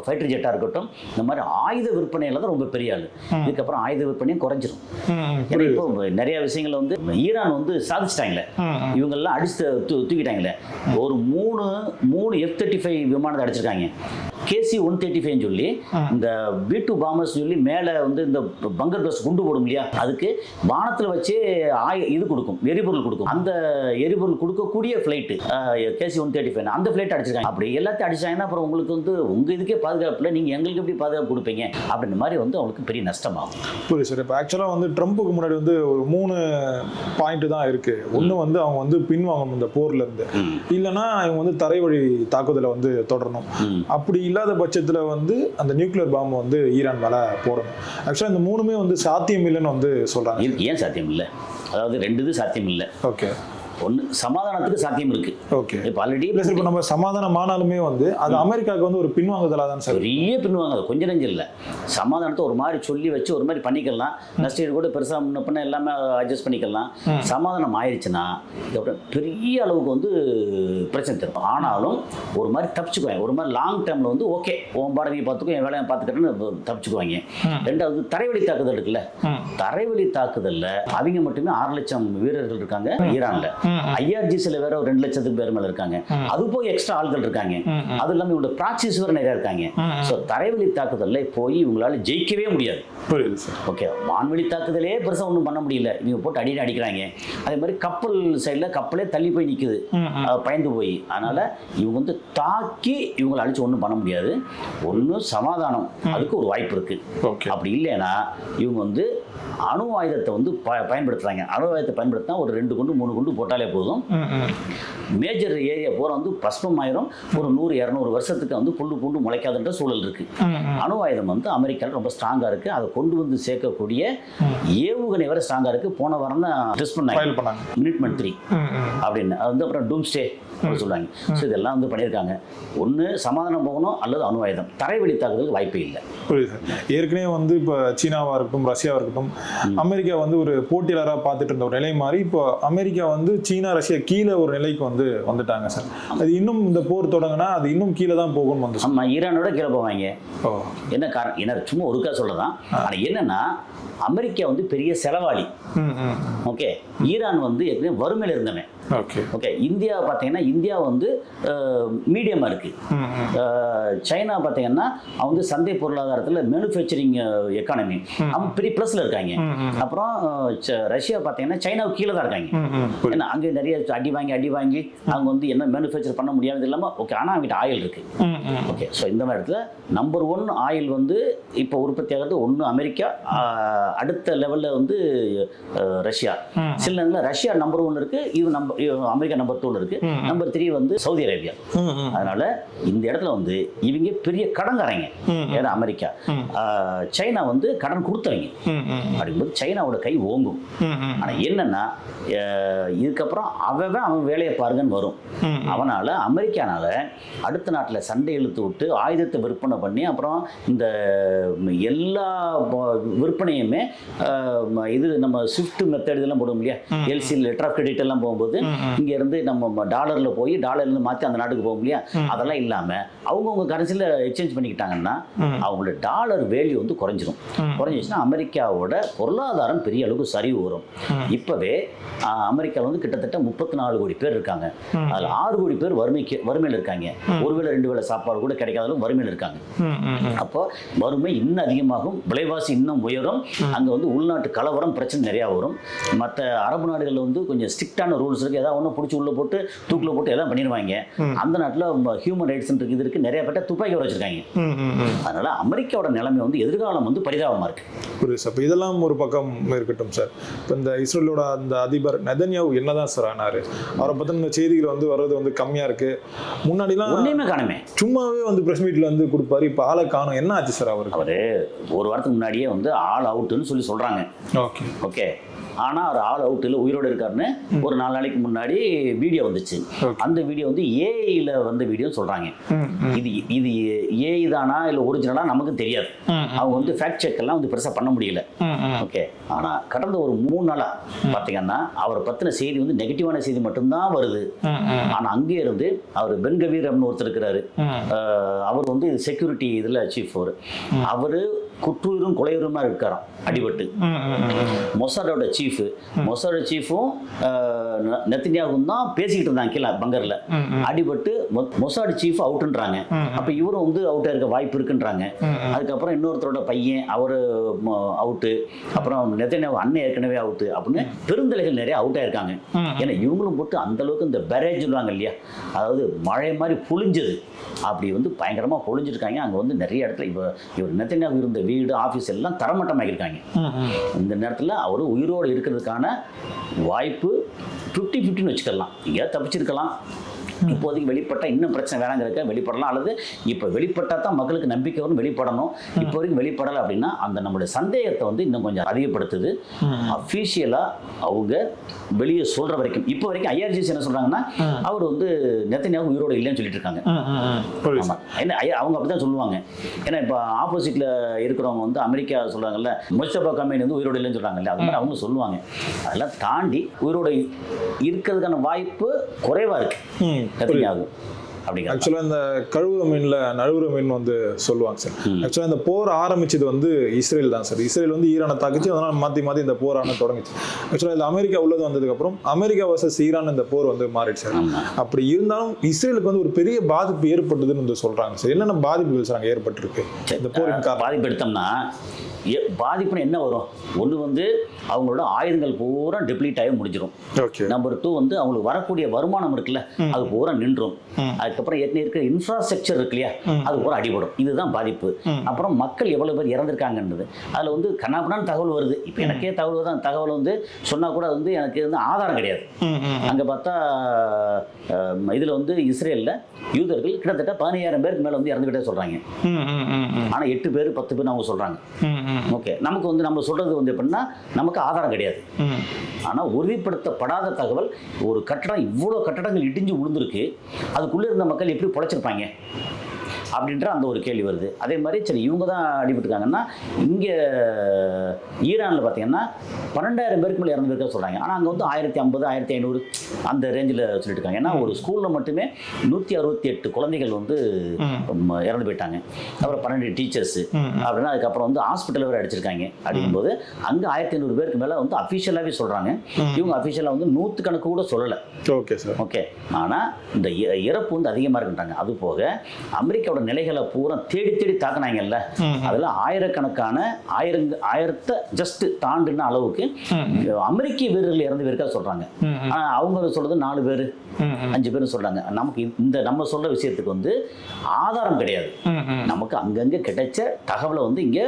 ஃபைட்டர் ஜெட்டாக இருக்கட்டும், இந்த மாதிரி ஆயுத விற்பனையில் தான் ரொம்ப பெரிய ஆள். இதுக்கப்புறம் ஆயுத விற்பனையும் குறைஞ்சிரும். ஏன்னா இப்போ நிறைய விஷயங்கள் வந்து ஈரான் வந்து சாதிச்சிட்டாங்களே, இவங்கெல்லாம் அடிச்சு தூக்கிட்டாங்களே. ஒரு மூணு F-35 விமானத்தை அடிச்சிருக்காங்க. KC-135 சொல்லி இந்த B-2 பாம்பர்ஸ் சொல்லி மேலே வந்து இந்த பங்கர் பஸ் குண்டு போடும் இல்லையா, அதுக்கு வானத்தில் வச்சு இது கொடுக்கும், எரிபொருள் கொடுக்கும். அந்த எரிபொருள் கொடுக்கக்கூடிய ஃப்ளைட்டு KC-135 அந்த ஃப்ளைட் அடிச்சிருக்காங்க. அப்படி எல்லாத்தையும் அடிச்சாங்கன்னா அப்புறம் உங்களுக்கு வந்து உங்கள் இதுக்கே பாதுகாப்பு இல்லை, நீங்கள் எங்களுக்கு எப்படி பாதுகாப்பு கொடுப்பீங்க அப்படின்ற மாதிரி வந்து அவங்களுக்கு பெரிய நஷ்டமாகும். புரியுது சார். இப்போ ஆக்சுவலாக வந்து ட்ரம்ப்புக்கு முன்னாடி வந்து ஒரு 3 பாயிண்ட் தான் இருக்கு. ஒன்று வந்து அவங்க வந்து பின்வாங்கணும் இந்த போர்ல இருந்து, இல்லைன்னா இவங்க வந்து தரைவழி தாக்குதலை வந்து தொடரணும். அப்படி இல்லாத பட்சத்தில் வந்து அந்த நியூக்ளியர் பாம்பை வந்து ஈரான் மேலே போடணும். ஆக்சுவலாக இந்த 3மே வந்து சாத்தியம் இல்லைன்னு வந்து சொல்கிறாங்க. ஏன் சாத்தியம் இல்லை? அதாவது 2 இது சாத்தியம் இல்லை. ஓகே. ஒன்று சமாதானத்துக்கு சாத்தியம் இருக்கு. ஓகே. இப்போ ஆல்ரெடி இப்போ நம்ம சமாதானம் ஆனாலுமே வந்து அது அமெரிக்காவுக்கு வந்து ஒரு பின்வாங்குதலாக தான் சார். பெரிய பின்வாங்குது, கொஞ்சம் நெஞ்சம் இல்லை. சமாதானத்தை ஒரு மாதிரி சொல்லி வச்சு ஒரு மாதிரி பண்ணிக்கலாம், நஷ்ட கூட பெருசாக முன்ன பண்ண எல்லாமே அட்ஜஸ்ட் பண்ணிக்கலாம். சமாதானம் ஆயிடுச்சுன்னா பெரிய அளவுக்கு வந்து பிரச்சனை தரும். ஆனாலும் ஒரு மாதிரி தப்பிச்சுக்குவாங்க. ஒரு மாதிரி லாங் டைமில் வந்து ஓகே உன் பாடம் நீ பார்த்துக்கோ, என் வேலையை பார்த்துக்கிட்டேன்னு தப்பிச்சுக்குவாங்க. ரெண்டாவது தரைவழி தாக்குதல் இருக்குல்ல, தரைவழி தாக்குதலில் அவங்க மட்டுமே 6 லட்சம் வீரர்கள் இருக்காங்க ஈரான்ல. IRGCல வேற ஒரு 2 லட்சத்துக்கு பேர் மேல இருக்காங்க. அது போய் எக்ஸ்ட்ரா ஆட்கள் இருக்காங்க. அது இல்லாம இவங்க ப்ராக்சிஸ் வேற நிறைய இருக்காங்க. சோ தரைவழி தாக்குதல்ல போய் இவங்களால ஜெயிக்கவே முடியாது. புரியுது சார். ஓகே. வான்வெளி தாக்குதலே பெருசா ஒன்றும் பண்ண முடியல, இவங்க போட்டு அடிக்கிறாங்க. அதே மாதிரி கப்பல் சைட்ல கப்பலே தள்ளி போய் நிக்குது பயந்து போய். அதனால இவங்க வந்து தாக்கி இவங்களை அடிச்சு ஒன்றும் பண்ண முடியாது. ஒன்றும் சமாதானம், அதுக்கு ஒரு வாய்ப்பு இருக்கு. அப்படி இல்லைன்னா இவங்க வந்து அணு ஆயுதத்தை வந்து பயன்படுத்துறாங்க. அணு ஆயுதத்தை பயன்படுத்தினா ஒரு 2 குண்டு 3 குண்டு போட்டாலே போதும், மேஜர் ஏரியா பூரா வந்து பஸ்பமாயிரும். ஒரு 100-200 வருஷத்துக்கு வந்து புல்லு பூண்டு முளைக்காதுன்ற சூழல் இருக்கு. அணு ஆயுதம் வந்து அமெரிக்காவில் ரொம்ப ஸ்ட்ராங்கா இருக்கு. அதை கொண்டு வந்து சேர்க்கக்கூடிய ஏவுகணை வரை ஸ்ட்ராங்கா இருக்கு. போன வாரம் தான் டெஸ்ட் பண்ணாங்க மினிட்மேன் 3 அப்படின்னு. அது வந்து அப்புறம் டூம்ஸ்டே சொல்றாங்க. ஸோ இதெல்லாம் வந்து பண்ணியிருக்காங்க. ஒன்று சமாதானம் போகணும், அல்லது அணு ஆயுதம். தரைவழி தாக்குதலுக்கு வாய்ப்பே இல்லை. புரியுது சார். ஏற்கனவே வந்து இப்போ சீனாவாக இருக்கட்டும், ரஷ்யாவாக இருக்கட்டும், அமெரிக்கா வந்து ஒரு போட்டியாளராக பார்த்துட்டு இருந்த ஒரு நிலை மாறி இப்போ அமெரிக்கா வந்து சீனா ரஷ்யா கீழே ஒரு நிலைக்கு வந்து வந்துட்டாங்க சார். அது இன்னும் இந்த போர் தொடங்கினா அது இன்னும் கீழே தான் போகணும் வந்து. ஆமா, ஈரானோட கீழே போவாங்க. என்ன காரணம்? என்ன சும்மா ஒருக்கா சொல்லதான். ஆனால் என்னன்னா அமெரிக்கா வந்து பெரிய செலவாளி. ஓகே. ஈரான் வந்து ஏற்கனவே வறுமையில் இருந்தவன். ஓகே. இந்தியா பார்த்தீங்கன்னா இந்தியா வந்து மீடியமாக இருக்கு. சைனா பார்த்தீங்கன்னா அவங்க சந்தை பொருளாதாரத்தில் மேனுஃபேக்சரிங் எக்கானமி அவங்க பெரிய ப்ளஸ்ல இருக்காங்க. அப்புறம் ரஷ்யா பார்த்தீங்கன்னா சைனாவுக்கு கீழே தான் இருக்காங்க. ஏன்னா அங்கே நிறைய அடி வாங்கி அவங்க வந்து என்ன மேனுஃபேக்சர் பண்ண முடியாதது இல்லாமல் ஓகே. ஆனால் அவங்ககிட்ட ஆயில் இருக்கு. ஓகே. ஸோ இந்த மாதிரி இடத்துல நம்பர் 1 ஆயில் வந்து இப்போ உற்பத்தி ஆகிறது ஒன்று அமெரிக்கா, அடுத்த லெவலில் வந்து ரஷ்யா. சில நேரத்தில் ரஷ்யா நம்பர் 1 இருக்கு, அமெரிக்கா நம்பர் 2 இருக்கு, நம்பர் 3 வந்து சவுதி அரேபியா. அதனால இந்த இடத்துல வந்து இவங்க பெரிய கடன்காரங்க. ஏன்னா அமெரிக்கா, சைனா வந்து கடன் கொடுத்தவங்க. அப்படிங்கும்போது சைனாவோட கை ஓங்கும். ஆனா என்னன்னா இதுக்கப்புறம் அவன் வேலையை பாருங்கன்னு வரும். அவனால அமெரிக்கானால அடுத்த நாட்டில் சண்டை இழுத்து விட்டு ஆயுதத்தை விற்பனை பண்ணி அப்புறம் இந்த எல்லா விற்பனையுமே இது நம்ம ஸ்விஃப்ட் மெத்தட் இதெல்லாம் போடுவோம் இல்லையா, எல்சி லெட்டர் ஆஃப் கிரெடிட் எல்லாம் போகும்போது இங்க இருந்து நம்ம டாலர்ல போய் டாலர்ல மாற்றி அந்த நாட்டுக்கு போகும் இல்லையா, அதெல்லாம் இல்லாம அவங்கவுங்க கரன்சியில் எக்ஸ்சேஞ்ச் பண்ணிக்கிட்டாங்கன்னா அவங்களோட டாலர் வேல்யூ வந்து குறைஞ்சிச்சுன்னா அமெரிக்காவோட பொருளாதாரம் பெரிய அளவுக்கு சரிவு வரும். இப்பவே அமெரிக்கா வந்து கிட்டத்தட்ட 34 கோடி பேர் இருக்காங்க. அதில் 6 கோடி பேர் வறுமையில் இருக்காங்க. ஒருவேளை 2 வேளை சாப்பாடு கூட கிடைக்காதாலும் வறுமையில் இருக்காங்க. அப்போ வறுமை இன்னும் அதிகமாகும், விலைவாசி இன்னும் உயரும். அங்கே வந்து உள்நாட்டு கலவரம் பிரச்சனை நிறையா வரும். மற்ற அரபு நாடுகளில் வந்து கொஞ்சம் ஸ்ட்ரிக்டான ரூல்ஸ் இருக்குது. ஏதாவது ஒன்று பிடிச்சி உள்ளே போட்டு தூக்கில் போட்டு எல்லாம் பண்ணிடுவாங்க. அந்த நாட்டில் ஹியூமன் ரைட்ஸ் இது இருக்குது, நிறைய பேர் துப்பாக்கி வச்சிருக்காங்க. அதனால அமெரிக்காவோட நிலைமை வந்து எதிர்காலம் வந்து பரிதாபமாக இருக்கு. புரியுது சார். இப்போ இதெல்லாம் ஒரு பக்கம் இருக்கட்டும் சார். இப்போ இந்த இஸ்ரேலோட அந்த அதிபர் நெதன்யாஹூ என்னதான் சார் ஆனாரு? அவரை பற்றின செய்திகள் வந்து வர்றது வந்து கம்மியாக இருக்கு. முன்னாடிலாம் ஒன்றையுமே காணுமே, சும்மாவே வந்து பிரஸ் மீட்ல வந்து கொடுப்பாரு. இப்போ ஆளை காணும். என்ன ஆச்சு சார் அவருக்கு? அவரு ஒரு வாரத்துக்கு முன்னாடியே வந்து ஆல் அவுட்டுன்னு சொல்லி சொல்றாங்க. Okay okay. ஆனால் அவர் ஆல் அவுட் இல்லை, உயிரோடு இருக்காருன்னு ஒரு 4 நாளைக்கு முன்னாடி வீடியோ வந்துச்சு. அந்த வீடியோ வந்து ஏஐல வந்த வீடியோன்னு சொல்றாங்க. இது ஏஐ தானா இல்லை ஒரிஜினலா நமக்கு தெரியாது. அவங்க வந்து ஃபேக்ட் செக் எல்லாம் வந்து பெருசாக பண்ண முடியல. ஓகே. ஆனால் கடந்த ஒரு 3 நாளா பார்த்தீங்கன்னா அவரை பற்றின செய்தி வந்து நெகட்டிவான செய்தி மட்டும்தான் வருது. ஆனால் அங்கே இருந்து அவர் பென்கவீர் அப்படின்னு ஒருத்தர் இருக்கிறாரு. அவர் வந்து செக்யூரிட்டி இதில் சீஃப். அவரு குற்றுயிரும் கொலையுருமா இருக்காராம் அடிபட்டு. மொசாடோட சீஃபும் நெத்தன்யாஹூவும் தான் பேசிக்கிட்டு இருந்தாங்க கீழே பங்கர்ல. அடிபட்டு மொசாட் சீஃப் அவுட்ன்றாங்க. அப்ப இவரும் வந்து அவுட்டா இருக்க வாய்ப்பு இருக்குன்றாங்க. அதுக்கப்புறம் இன்னொருத்தரோட பையன் அவரு அவுட்டு. அப்புறம் நெத்தன்யாஹூ அண்ணன் ஏற்கனவே அவுட்டு அப்படின்னு பெருந்தலைகள் நிறைய அவுட்டா இருக்காங்க. ஏன்னா இவங்களும் போட்டு அந்த அளவுக்கு இந்த பேரேஜ் சொல்லுவாங்க இல்லையா, அதாவது மழை மாதிரி பொழிஞ்சது, அப்படி வந்து பயங்கரமா பொழிஞ்சிருக்காங்க. அங்க வந்து நிறைய இடத்துல இவர் நெத்தன்யாஹூ இருந்த வீடு ஆஃபீஸ் எல்லாம் தரமட்டமாகிருக்காங்க. இந்த நேரத்தில் அவர் உயிரோடு இருக்கிறதுக்கான வாய்ப்பு 50-50ன்னு வச்சுக்கலாம். எங்கேயாவது தப்பிச்சிருக்கலாம். இப்போதைக்கு வெளிப்பட்டா இன்னும் பிரச்சனை வேணாங்கிறக்க வெளிப்படலாம். அல்லது இப்போ வெளிப்பட்டா தான் மக்களுக்கு நம்பிக்கை வரும், வெளிப்படணும். இப்போ வரைக்கும் வெளிப்படலை அப்படின்னா அந்த நம்மளுடைய சந்தேகத்தை வந்து இன்னும் கொஞ்சம் அதிகப்படுத்துது. அஃபீஷியலா அவங்க வெளியே சொல்ற வரைக்கும், இப்போ வரைக்கும் ஐஆர்ஜிசி என்ன சொல்றாங்கன்னா அவர் வந்து நெத்தன்யாஹூ உயிரோடு இல்லைன்னு சொல்லிட்டு இருக்காங்க. என்ன அவங்க அப்படிதான் சொல்லுவாங்க. ஏன்னா இப்போ ஆப்போசிட்ல இருக்கிறவங்க வந்து அமெரிக்கா சொல்றாங்கல்ல, முஸ்தபா கமேனி வந்து உயிரோடு இல்லைன்னு சொல்றாங்கல்ல, அது மாதிரி அவங்க சொல்லுவாங்க. அதெல்லாம் தாண்டி உயிரோடு இருக்கிறதுக்கான வாய்ப்பு குறைவா இருக்கு. ஆக்சுவலாக இந்த கழுவுற மீன்ல நழுவுற மீன் வந்து சொல்லுவாங்க சார். ஆக்சுவலாக இந்த போர் ஆரம்பிச்சது வந்து இஸ்ரேல் தான் சார். இஸ்ரேல் வந்து ஈரானை தாக்குச்சு, அதனால மாற்றி இந்த போரான தொடங்குச்சு. ஆக்சுவலாக இந்த அமெரிக்கா உள்ளது வந்ததுக்கு அப்புறம் அமெரிக்கா வர்சஸ் ஈரான் இந்த போர் வந்து மாறிடுச்சு சார். அப்படி இருந்தாலும் இஸ்ரேலுக்கு வந்து ஒரு பெரிய பாதிப்பு ஏற்பட்டதுன்னு வந்து சொல்றாங்க சார். என்னென்ன பாதிப்புகள் சார் அங்கே ஏற்பட்டிருக்கு இந்த போரின் பாதிப்பு எடுத்தோம்னா? பாதிப்புன்னு என்ன வரும்? ஒன்று வந்து அவங்களோட ஆயுதங்கள் பூரா டெப்ளீட் ஆகி முடிஞ்சிடும். நம்பர் 2 வந்து அவங்களுக்கு வரக்கூடிய வருமானம் இருக்குல்ல, அது பூரா நின்றும். அதுக்கப்புறம் ஏற்கனவே இருக்கிற இன்ஃப்ராஸ்ட்ரக்சர் இருக்கு இல்லையா, அது பூரா அடிபடும். இதுதான் பாதிப்பு. அப்புறம் மக்கள் எவ்வளவு பேர் இறந்திருக்காங்கன்றது அதில் வந்து கண்ணாபுண்ணான்னு தகவல் வருது. இப்போ எனக்கே தகவல் தான், தகவல் வந்து சொன்னால் கூட வந்து எனக்கு வந்து ஆதாரம் கிடையாது. அங்கே பார்த்தா இதில் வந்து இஸ்ரேலில் யூதர்கள் கிட்டத்தட்ட 15,000 பேருக்கு மேலே வந்து இறந்துக்கிட்டே சொல்கிறாங்க. ஆனால் 8 பேர் 10 பேர் அவங்க சொல்கிறாங்க. ஓகே. நமக்கு வந்து நம்ம சொல்றது வந்து எப்படின்னா நமக்கு ஆதாரம் கிடையாது. ஆனா உறுதிப்படுத்தப்படாத தகவல், ஒரு கட்டடம் இவ்வளவு கட்டடங்கள் இடிஞ்சு விழுந்திருக்கு, அதுக்குள்ள இருந்த மக்கள் எப்படி பொழைச்சிருப்பாங்க அப்படின்ற அந்த ஒரு கேள்வி வருது. அதே மாதிரி சரி இவங்க தான் அடிபட்டுருக்காங்கன்னா, இங்கே ஈரானில் பார்த்தீங்கன்னா 12,000 பேருக்கு மேலே இறந்து பேருக்க சொல்கிறாங்க. ஆனால் அங்கே வந்து 1050 1500 அந்த ரேஞ்சில் சொல்லிட்டு இருக்காங்க. ஏன்னா ஒரு ஸ்கூலில் மட்டுமே 168 குழந்தைகள் வந்து இறந்து போயிட்டாங்க. அப்புறம் 12 டீச்சர்ஸு அப்படின்னா, அதுக்கப்புறம் வந்து ஹாஸ்பிட்டல் வேறு அடிச்சிருக்காங்க. அப்படிங்கும்போது அங்கே 1500 பேருக்கு மேலே வந்து அஃபிஷியலாகவே சொல்கிறாங்க. இவங்க அஃபிஷியலாக வந்து 100 கணக்கு கூட சொல்லலை. Okay sir. ஓகே. ஆனால் இந்த இறப்பு வந்து அதிகமாக இருக்குன்றாங்க. அது போக அமெரிக்காவோட நிலைகளை பூரா தேடி தேடி தாக்குனாங்கல்ல, அதுல ஆயிரக்கணக்கான ஆயிரத்தை ஜஸ்ட் தாண்டின அளவுக்கு அமெரிக்க வீரர்கள் இறந்து பேருக்கா சொல்றாங்க. ஆனா அவங்க சொல்றது 4 பேர் 5 பேர் சொல்றாங்க. நமக்கு இந்த நம்ம சொல்ற விஷயத்துக்கு வந்து ஆதாரம் கிடையாது. நமக்கு அங்கங்க கிடைச்ச தகவலை வந்து இங்க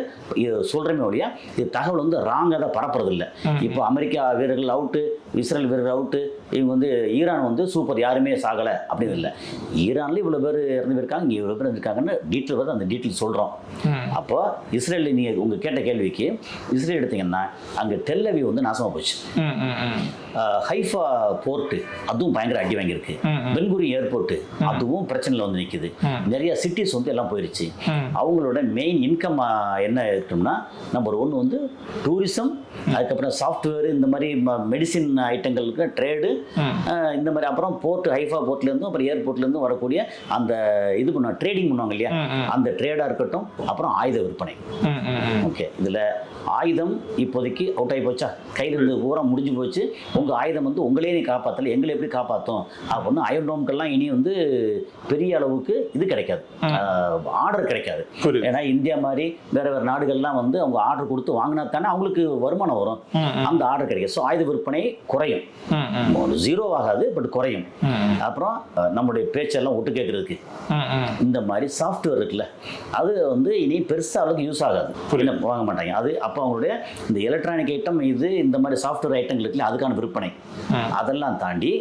சொல்றமே ஒழிய இது தகவல் வந்து ராங்கா தான் பரப்புறது இல்லை. இப்போ அமெரிக்கா வீரர்கள் அவுட்டு, இஸ்ரேல் வீரர்கள் அவுட்டு, இவங்க வந்து ஈரான் வந்து சூப்பர், யாருமே சாகலை அப்படின்னு இல்லை. ஈரான்ல இவ்வளவு பேர் இறந்து போயிருக்காங்க, இங்கே இவ்வளவு பேர் இருக்காங்கன்னு டீட்டெயில் வந்து அந்த டீட்டெயில் சொல்கிறோம். அப்போ இஸ்ரேல் நீங்கள் உங்கள் கேட்ட கேள்விக்கு இஸ்ரேல் எடுத்தீங்கன்னா அங்கே டெல் அவீவ் வந்து நாசமாக போச்சு. ஹைஃபா போர்ட்டு அதுவும் பயங்கர அடி வாங்கியிருக்கு. பென்குரி ஏர்போர்ட்டு அதுவும் பிரச்சனையில் வந்து நிற்குது. நிறைய சிட்டிஸ் வந்து எல்லாம் போயிடுச்சு. அவங்களோட மெயின் இன்கம் என்ன இருக்குன்னா, நம்பர் 1 வந்து டூரிசம், அதுக்கப்புறம் சாஃப்ட்வேர், இந்த மாதிரி மெடிசின் ஐட்டங்களுக்கு ட்ரேடு, இந்த மாதிரி அப்புறம் போர்ட், ஹைஃபா போர்ட்லேருந்தும் அப்புறம் ஏர்போர்ட்லேருந்தும் வரக்கூடிய அந்த இது பண்ணுவாங்க, ட்ரேடிங் பண்ணுவாங்க இல்லையா, அந்த ட்ரேடாக இருக்கட்டும், அப்புறம் ஆயுத விற்பனை. ஓகே. இதில் ஆயுதம் இப்போதைக்கு அவுட் ஆகி போச்சா, கையில் இருந்து பூரா முடிஞ்சு போச்சு, உங்கள் ஆயுதம் வந்து உங்களே நீ காப்பாற்றல, எங்களை எப்படி காப்பாற்றும் அப்படின்னு அயர்ன் டோம்கெல்லாம் இனி வந்து பெரிய அளவுக்கு இது கிடைக்காது, ஆர்டர் கிடைக்காது. ஏன்னா இந்தியா மாதிரி வேற வேறு நாடுகள்லாம் வந்து அவங்க ஆர்டர் கொடுத்து வாங்கினா தானே அவங்களுக்கு வருமானம் வரும், அந்த ஆர்டர் கிடைக்கும். ஸோ ஆயுத விற்பனை குறையும், ஜீரோ ஆகாது, பட் குறையும். அப்புறம் நம்முடைய பேச்செல்லாம் ஒட்டு கேட்கறதுக்கு இந்த மாதிரி சாஃப்ட்வேர் இருக்குல்ல, அது வந்து இனி பெருசாக அளவுக்கு யூஸ் ஆகாது, வாங்க மாட்டாங்க. அது அப்போ அவங்களுடைய இந்த எலக்ட்ரானிக் ஐட்டம் இது இந்த மாதிரி சாஃப்ட்வேர் ஐட்டங்கள் இருக்குல்ல, அதுக்கான விற்பனை. அதெல்லாம் தாண்டி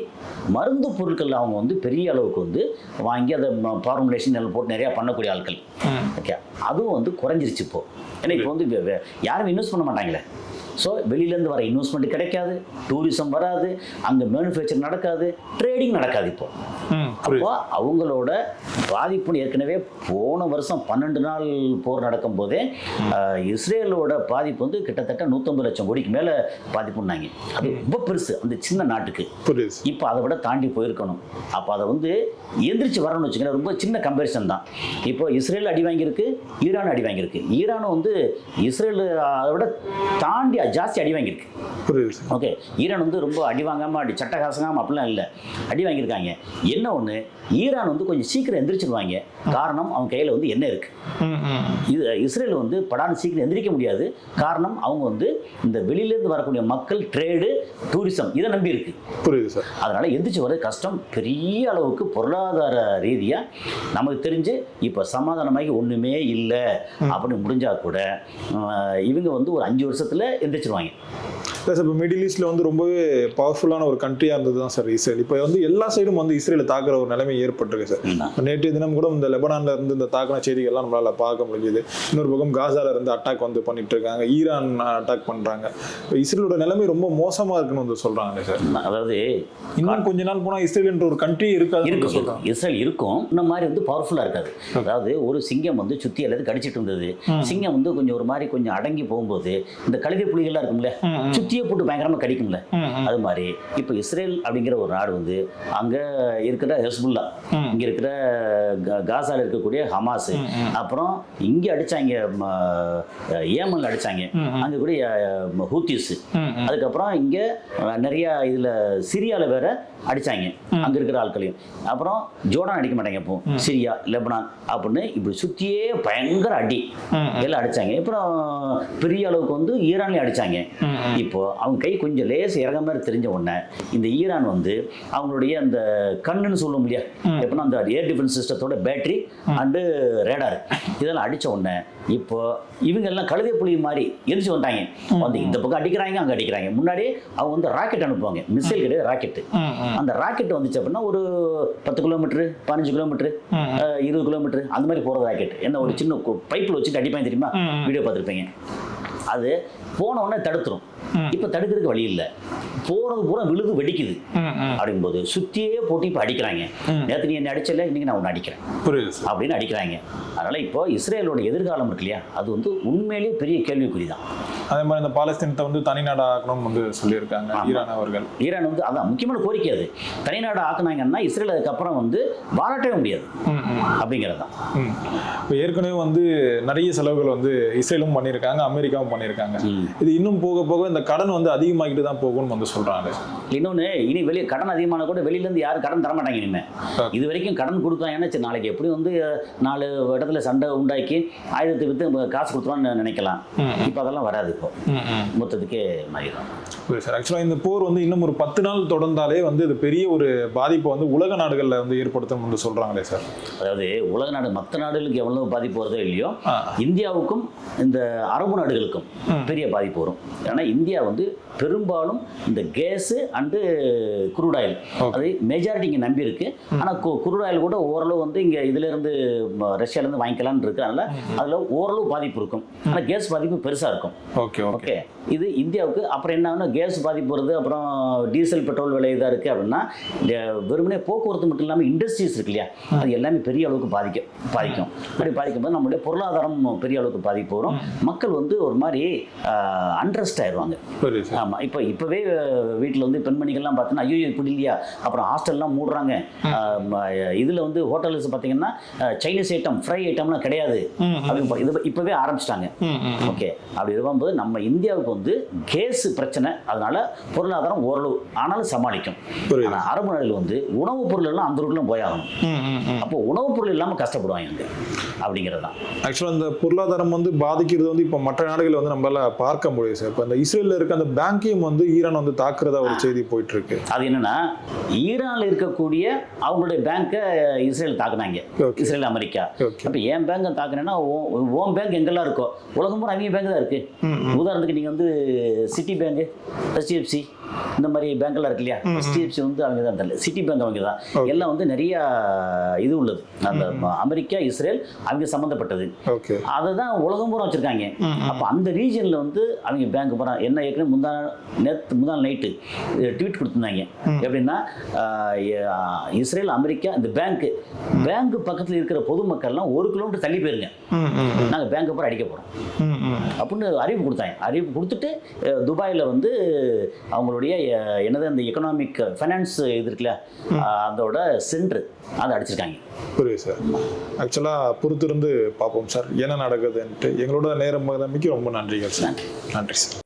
மருந்து பொருட்கள் அவங்க வந்து பெரிய அளவுக்கு வந்து வாங்கி அதை ஃபார்முலேஷன் எல்லாம் போட்டு நிறையா பண்ணக்கூடிய ஆட்கள். ஓகே, அதுவும் வந்து குறைஞ்சிருச்சு இப்போ. ஏன்னா இப்போ வந்து யாரும் இன்வெஸ்ட் பண்ண மாட்டாங்களே. ஸோ வெளியிலேருந்து வர இன்வெஸ்ட்மெண்ட் கிடைக்காது, டூரிசம் வராது, அங்கே மேனுஃபேக்சர் நடக்காது, ட்ரேடிங் நடக்காது. இப்போ அப்போ அவங்களோட பாதிப்புன்னு ஏற்கனவே போன வருஷம் 12 நாள் போர் நடக்கும் போதே இஸ்ரேலோட பாதிப்பு வந்து கிட்டத்தட்ட 150 லட்சம் கோடிக்கு மேலே பாதிப்புன்னாங்க. அது ரொம்ப பெருசு அந்த சின்ன நாட்டுக்கு. இப்போ அதை விட தாண்டி போயிருக்கணும். அப்போ அதை வந்து எந்திரிச்சு வரணும்னு வச்சுக்கோங்க. ரொம்ப சின்ன கம்பேரிசன் தான். இப்போ இஸ்ரேல் அடி வாங்கியிருக்கு, ஈரான் அடி வாங்கியிருக்கு. ஈரானும் வந்து இஸ்ரேல் அதை விட தாண்டி ஜாஸ்தி அடி வாங்கியிருக்கு. ஓகே, ஈரான் வந்து ரொம்ப அடி வாங்காமல் சட்டகாசங்காமல் அப்படிலாம் இல்லை, அடி வாங்கியிருக்காங்க. என்ன ஒன்று, ஈரான் வந்து கொஞ்சம் சீக்கிரம் எந்திரிச்சிருவாங்க. காரணம் அவங்க கையில் வந்து என்ன இருக்கு. இது இஸ்ரேல் வந்து படான்னு சீக்கிரம் எந்திரிக்க முடியாது. காரணம் அவங்க வந்து இந்த வெளியிலேருந்து வரக்கூடிய மக்கள், ட்ரேடு, டூரிசம் இதை நம்பி இருக்கு. புரியுது சார். அதனால எந்திரிச்சு வர்றது கஷ்டம். பெரிய அளவுக்கு பொருளாதார ரீதியாக நமக்கு தெரிஞ்சு இப்போ சமாதானமாகி ஒன்றுமே இல்லை அப்படின்னு முடிஞ்சா கூட இவங்க வந்து ஒரு 5 வருஷத்துல எந்திரிச்சிருவாங்க. இல்லை சார், இப்போ மிடில் ஈஸ்டில் வந்து ரொம்பவே பவர்ஃபுல்லான ஒரு கண்ட்ரியாக இருந்தது தான் சார் இஸ்ரேல். இப்போ வந்து எல்லா சைடும் வந்து இஸ்ரேலை தாக்குற ஒரு நிலைமை ஏற்பட்டிருக்கு சார். நேற்றைய தினம் கூட இந்த லெபனான்ல இருந்து இந்த தாக்கின செய்திகள்லாம் நம்மளால் பார்க்க முடியுது. இன்னொரு பக்கம் காசால இருந்து அட்டாக் வந்து பண்ணிட்டு இருக்காங்க, ஈரான் அட்டாக் பண்ணுறாங்க. இப்போ இஸ்ரேலோட நிலைமை ரொம்ப மோசமாக இருக்குன்னு வந்து சொல்கிறாங்க சார். அதாவது இன்னும் கொஞ்ச நாள் போனால் இஸ்ரேல் என்ற ஒரு கண்ட்ரி இருக்காது. இஸ்ரேல் இருக்கும், இந்த மாதிரி வந்து பவர்ஃபுல்லாக இருக்காது. அதாவது ஒரு சிங்கம் வந்து சுற்றி எல்லாத்தையும் கடிச்சிட்டு இருந்தது. சிங்கம் வந்து கொஞ்சம் ஒரு மாதிரி கொஞ்சம் அடங்கி போகும்போது இந்த கழுதை புலிகள்லாம் இருக்கும்ல, சுத்தியே போட்டு பயங்கரமா கடிக்கும்ல, அது மாதிரி இப்போ இஸ்ரேல் அப்படிங்கிற ஒரு நாடு வந்து அங்க இருக்கிற ஹெஸ்புல்லா, இங்க இருக்கிற காசால இருக்கக்கூடிய ஹமாஸ், அப்புறம் இங்க அடிச்சாங்க ஏமன்ல அடிச்சாங்க, அங்க கூட ஹூத்திஸ், அதுக்கப்புறம் இங்க நிறைய இதுல சிரியால வேற அடிச்சாங்க அங்க இருக்கிற ஆட்களையும், அப்புறம் ஜோர்டான் அடிக்க மாட்டாங்க, இப்போ சிரியா, லெபனான் அப்படின்னு இப்படி சுத்தியே பயங்கர அடி எல்லாம் அடிச்சாங்க. அப்புறம் பெரிய அளவுக்கு வந்து ஈரான்லயும் அடிச்சாங்க. இப்போ அவங்க கை கொஞ்சம் லேஸ் இறங்க மாதிரி தெரிஞ்ச உடனே இந்த ஈரான் வந்து அவங்களுடைய அந்த கண்ணுன்னு சொல்லுவோம் இல்லையா, எப்படின்னா அந்த ஏர் டிஃபென்ஸ் சிஸ்டத்தோட பேட்டரி அண்டு ரேடார் இதெல்லாம் அடிச்ச உடனே இப்போ இவங்க எல்லாம் கழுதை புலி மாதிரி எரிச்சு வந்துட்டாங்க. வந்து இந்த பக்கம் அடிக்கிறாங்க, அங்கே அடிக்கிறாங்க. முன்னாடி அவங்க வந்து ராக்கெட் அனுப்புவாங்க, மிசைல் கிடையாது, ராக்கெட்டு. அந்த ராக்கெட் வந்துச்சு அப்படின்னா ஒரு 10 கிலோமீட்டர், 15 கிலோமீட்டர், 20 கிலோமீட்டர் அந்த மாதிரி போகிறது ராக்கெட். என்ன ஒரு சின்ன பைப்பில் வச்சுட்டு அடிப்பாங்க தெரியுமா, வீடியோ பார்த்துருப்பீங்க. அது போன உடனே தடுத்துரும். இப்ப தடுக்கிறதுக்கு வழி இல்லை, போறது பூரா விழுது வெடிக்குது. அப்படிங்கும்போது சுத்தியே போட்டு இப்ப அடிக்கிறாங்க. நேற்று நீ என்ன அடிச்சல, இன்னைக்கு நான் உன்னை அடிக்கிறேன் அப்படின்னு அடிக்கிறாங்க. அதனால இப்போ இஸ்ரேலோட எதிர்காலம் இருக்கு இல்லையா, அது வந்து உண்மையிலேயே பெரிய கேள்விக்குறிதான். அதே மாதிரி இந்த பாலஸ்தீனத்தை வந்து தனிநாடு ஆக்கணும்னு வந்து சொல்லியிருக்காங்க ஈரான் அவர்கள். ஈரான் வந்து அதான் முக்கியமான கோரிக்கை, அது தனிநாடு ஆக்குனாங்கன்னா இஸ்ரேல் அதுக்கப்புறம் வந்து வாழட்டவே முடியாது அப்படிங்கிறது தான். இப்போ ஏற்கனவே வந்து நிறைய செலவுகள் வந்து இஸ்ரேலும் பண்ணியிருக்காங்க, அமெரிக்காவும் பண்ணியிருக்காங்க. இது இன்னும் போக போக இந்த கடன் வந்து அதிகமாகிட்டு தான் போகும்னு வந்து சொல்றாங்க. இன்னொன்று, இனி வெளியே கடன் அதிகமான கூட வெளியிலேருந்து யாரும் கடன் தரமாட்டாங்க இனிமேல். இது வரைக்கும் கடன் கொடுத்தாங்கன்னா சரி, நாளைக்கு எப்படி வந்து 4 இடத்துல சண்டை உண்டாக்கி ஆயுதத்தை விற்று காசு கொடுத்துருவான்னு நினைக்கலாம். இப்போ அதெல்லாம் வராது, இப்போ மொத்தத்துக்கே மாறிடும். சார், ஆக்சுவலாக இந்த போர் வந்து இன்னும் ஒரு 10 நாள் தொடர்ந்தாலே வந்து இது பெரிய ஒரு பாதிப்பை வந்து உலக நாடுகளில் வந்து ஏற்படுத்தும் வந்து சொல்றாங்களே சார். அதாவது உலக நாடு மற்ற நாடுகளுக்கு எவ்வளவு பாதிப்பு வருதோ இல்லையோ, இந்தியாவுக்கும் இந்த அரபு நாடுகளுக்கும் பெரிய பாதிப்பு வரும். ஏன்னா இந்தியா வந்து பெரும்பாலும் இந்த கேஸு அண்டு குரூட் ஆயில் அது மெஜாரிட்டி இங்கே நம்பி இருக்கு. ஆனால் குரூட் ஆயில் கூட ஓரளவு வந்து இங்கே இதுலேருந்து ரஷ்யாவிலேருந்து வாங்கிக்கலான்னு இருக்கு. அதனால அதில் ஓரளவு பாதிப்பு இருக்கும், ஆனால் கேஸ் பாதிப்பு பெருசாக இருக்கும். ஓகே ஓகே, இது இந்தியாவுக்கு. அப்புறம் என்ன, கேஸ் பாதிப்பு வருது, அப்புறம் டீசல் பெட்ரோல் விலை இதாக இருக்குது அப்படின்னா வெறுமனே போக்குவரத்து மட்டும் இல்லாமல் இண்டஸ்ட்ரீஸ் இருக்கு இல்லையா, அது எல்லாமே பெரிய அளவுக்கு பாதிக்கும். அப்படி பாதிக்கும்போது நம்மளுடைய பொருளாதாரம் பெரிய அளவுக்கு பாதிப்பு வரும். மக்கள் வந்து ஒரு மாதிரி அண்ட்ரஸ்ட் ஆயிடுவாங்க. புரியுது சார். ஆமாம். இப்போவே வீட்டில் வந்து பெண்மணிகள்லாம் பார்த்தீங்கன்னா ஐயோ இப்படி இல்லையா, அப்புறம் ஹாஸ்டல்லாம் மூடுறாங்க. இதில் வந்து ஹோட்டல்ஸ் பார்த்தீங்கன்னா சைனீஸ் ஐட்டம் ஃப்ரை ஐட்டம்லாம் கிடையாது அப்படின்னு இது இப்போவே ஆரம்பிச்சிட்டாங்க. ஓகே, அப்படி இருக்கும்போது நம்ம இந்தியாவுக்கு வந்து கேஸ் பிரச்சனை, அதனால பொருளாதாரம் ஓரளவு ஆனாலும் சமாளிக்கும். ஆனால் அரபு நாடுகள் வந்து உணவுப் பொருள் எல்லாம் அந்த ரூட்லாம் போயாகணும். அப்போ உணவுப் பொருள் இல்லாமல் கஷ்டப்படுவாங்க அப்படிங்கிறது தான். ஆக்சுவலாக இந்த பொருளாதாரம் வந்து பாதிக்கிறது வந்து இப்போ மற்ற நாடுகளை வந்து நம்மளால பார்க்க முடியும் சார். இப்போ இந்த இஸ்ரேலில் இருக்க அந்த பேங்கையும் வந்து ஈரான் வந்து தாக்குறதா ஒரு செய்தி போயிட்டு இருக்கு. அது என்னன்னா, ஈரானில் இருக்கக்கூடிய அவங்களுடைய பேங்கை இஸ்ரேல் தாக்குனாங்க. Israel America. அப்போ என் பேங்கை தாக்குனேன்னா ஓன் பேங்க் எங்கெல்லாம் இருக்கோ உலகம் பூரா அவங்க பேங்க் தான் இருக்கு. உதாரணத்துக்கு நீங்கள் வந்து சிட்டி பேங்க், HDFC இந்த மாதிரி பேங்க்லாம் இருக்கு இல்லையா, HDFC வந்து அவங்க தான் தெரியல, சிட்டி பேங்க் அவங்க தான். எல்லாம் வந்து நிறைய இது உள்ளது. அந்த அமெரிக்கா இஸ்ரேல் அவங்க சம்மந்தப்பட்டது. அதை தான் உலகம் பூரா வச்சிருக்காங்க. அப்போ அந்த ரீஜனில் வந்து அவங்க பேங்க் பூரா என்ன ஏற்கனவே முந்தா நைட்டு ட்வீட் கொடுத்துருந்தாங்க. எப்படின்னா இஸ்ரேல் அமெரிக்கா இந்த பேங்க் பக்கத்தில் இருக்கிற பொதுமக்கள்லாம் 1 கிலோமீட்டர் தள்ளி போயிருங்க, நாங்கள் பேங்க் பூரா அடிக்க போகிறோம் அப்படின்னு அறிவிப்பு கொடுத்தாங்க. அறிவிப்பு கொடுத்துட்டு துபாயில் வந்து அவங்களுடைய என்னது அந்த எக்கனாமிக் ஃபைனான்ஸ் இது இருக்குல்ல அதோட சென்டர் அதை அடிச்சிருக்காங்க. புரியுது சார். ஆக்சுவலாக பொறுத்திருந்து பார்ப்போம் சார் என்ன நடக்குதுன்ட்டு. எங்களோட நேரம் மிக்க ரொம்ப நன்றிகள் சார். நன்றி சார்.